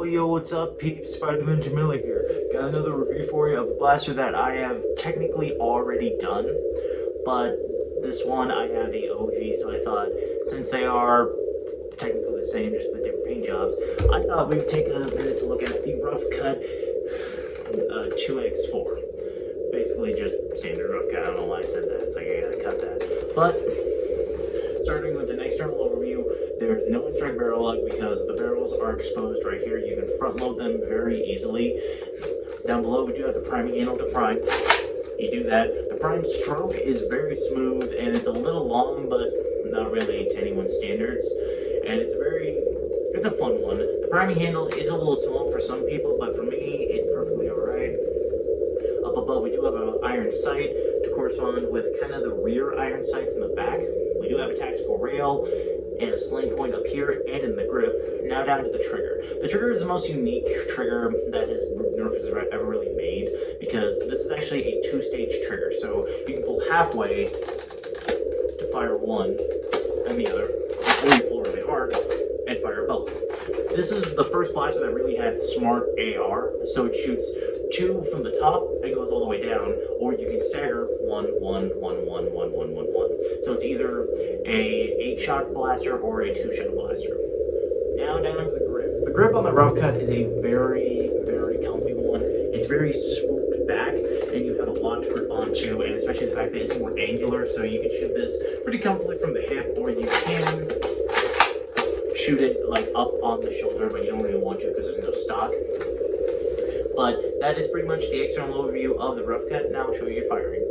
Yo, what's up, peeps? Spider-Man Jamila here. Got another review for you of a blaster that I have technically already done, but this one I have the OG, so I thought since they are technically the same, just with different paint jobs, I thought we'd take a minute to look at the Roughcut 2x4. Basically just standard Roughcut. I don't know why I said that. It's like I gotta cut that. But starting with an external overview, there's no strike barrel lock because the barrels are exposed right here. You can front load them very easily. Down below we do have the priming handle to prime. You do that. The prime stroke is very smooth and it's a little long, but not really to anyone's standards. And it's a fun one. The priming handle is a little small for some people, but for me it's perfectly alright. Up above we do have an iron sight to correspond with kind of the rear iron sights in the back. We do have a tactical rail and a sling point up here and in the grip. Now down to the trigger. The trigger is the most unique trigger that Nerf has ever really made, because this is actually a two-stage trigger. So you can pull halfway to fire one and the other, or you pull really hard and fire both. This is the first blaster that really had smart AR, so it shoots two from the top and goes all the way down, or you can stagger 1, 1, 1, 1, 1, 1, 1, 1. So it's either a 8-shot blaster or a 2-shot blaster. Now down to the grip. The grip on the Roughcut is a very, very comfy one. It's very swooped back, and you have a lot to grip onto, and especially the fact that it's more angular, so you can shoot this pretty comfortably from the hip, or you can shoot it like up on the shoulder, but you don't really want to because there's no stock. But that is pretty much the external overview of the Roughcut. Now I'll show you your firing.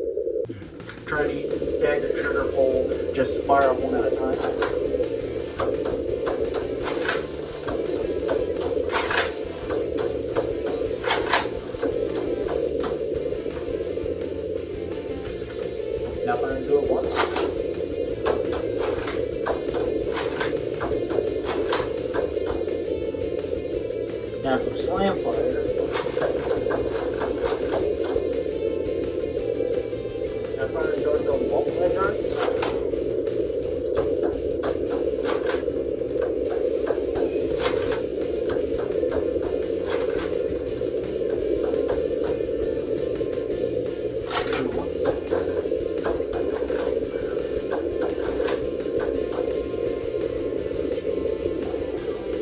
Try to use the staggered trigger pull, just fire off one at a time. Now fire into it once. Now some slam fire. Now firing darts on multiple darts.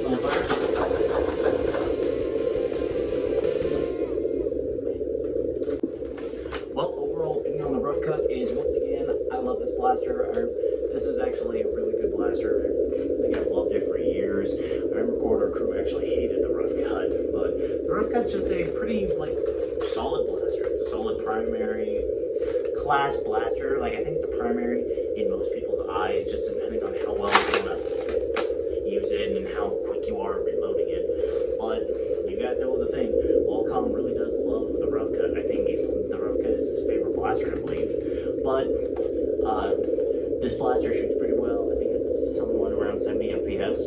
Slam fire. Well, overall opinion on the Roughcut is, once again, I love this blaster. This is actually a really good blaster. I think I've loved it for years. I remember Corridor Crew actually hated the Roughcut, but the Roughcut's just a pretty, solid blaster. It's a solid primary class blaster. I think it's a primary in most people's eyes, just depending on how well you're going to use it and how quick you are reloading it. But you guys know the thing. Wallcom really does love the Roughcut. I think the Roughcut is his favorite blaster, I believe. But this blaster shoots pretty well. I think it's somewhat around 70 FPS.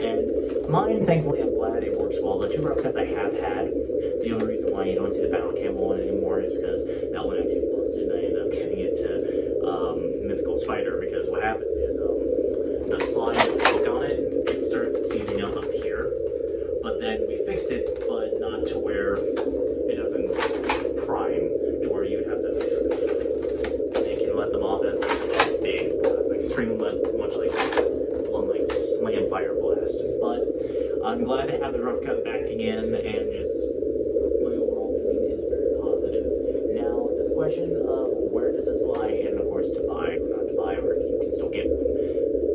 And mine, thankfully, I'm glad it works well. The two Roughcuts I have had, the only reason why you don't see the battle cam one anymore is because that one actually busted and I ended up giving it to Mythical Spider, because what happened is the slide hook on it, it started seizing up here. But then we fixed it, but not to where it doesn't prime, to where you'd have to take and let them off as a big blast, like extremely much like one slam fire blast. But I'm glad to have the Roughcut back again, and just my overall opinion is very positive. Now to the question of where does this lie, and of course to buy or not to buy, or if you can still get one,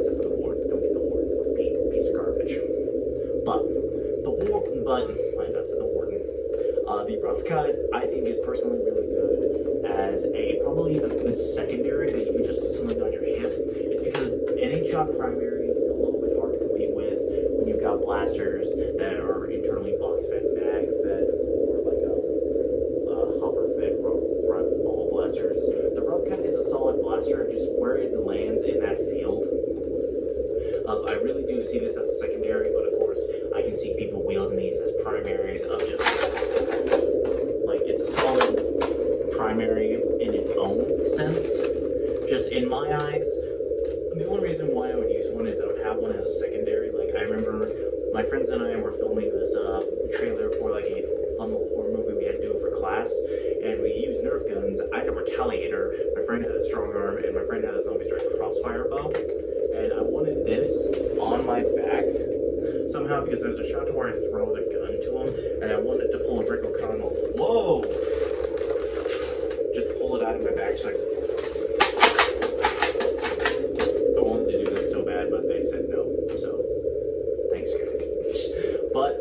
except for the Warden. Don't get the Warden; it's a piece of garbage. The Roughcut, I think, is personally really good as probably a good secondary that you can just sling on your hip. It's because an 8-shot primary is a little bit hard to compete with when you've got blasters that are internally box-fed, mag-fed, or like a hopper-fed ball blasters. The Roughcut is a solid blaster, just where it lands in that field. I really do see this as a secondary, but of course I can see people wielding these as primaries of just it's a solid primary in its own sense. Just in my eyes, the only reason why I would use one is I would have one as a secondary. I remember my friends and I were filming this trailer for like a fun little horror movie we had to do for class, and we used Nerf guns. I had a retaliator, my friend had a strong arm, and my friend had a zombie strike crossfire bow. And I wanted this on my back somehow because there's a shot to where I throw the gun to him, and I wanted to pull a Rick O'Connell. Whoa! Just pull it out of my back. So I wanted to do that so bad, but they said no. So thanks, guys. But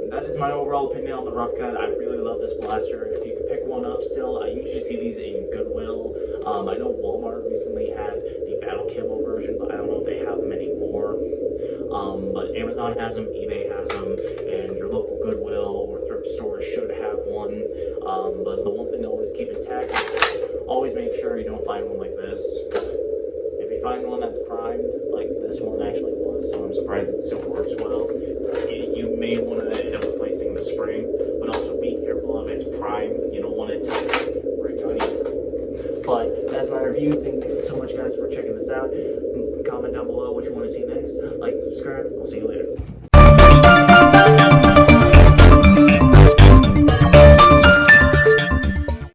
that is my overall opinion on the Rough Cut. I really love this blaster. If you could pick one up still, I usually see these in Goodwill. I know Walmart recently had the Battle Camo version, but I don't know if they have them anymore. But Amazon has them, eBay has them, and your local Goodwill or thrift store should have one. But the one thing to always keep intact, always make sure you don't find one like this. If you find one that's primed, like this one actually was, so I'm surprised it still works well, you may want to end up replacing the spring, but also be careful of its prime. You don't want it to break on you. But that's my review. Thank you so much, guys, for checking this out. Comment down below what you want to see next. Like, subscribe. I'll see you later.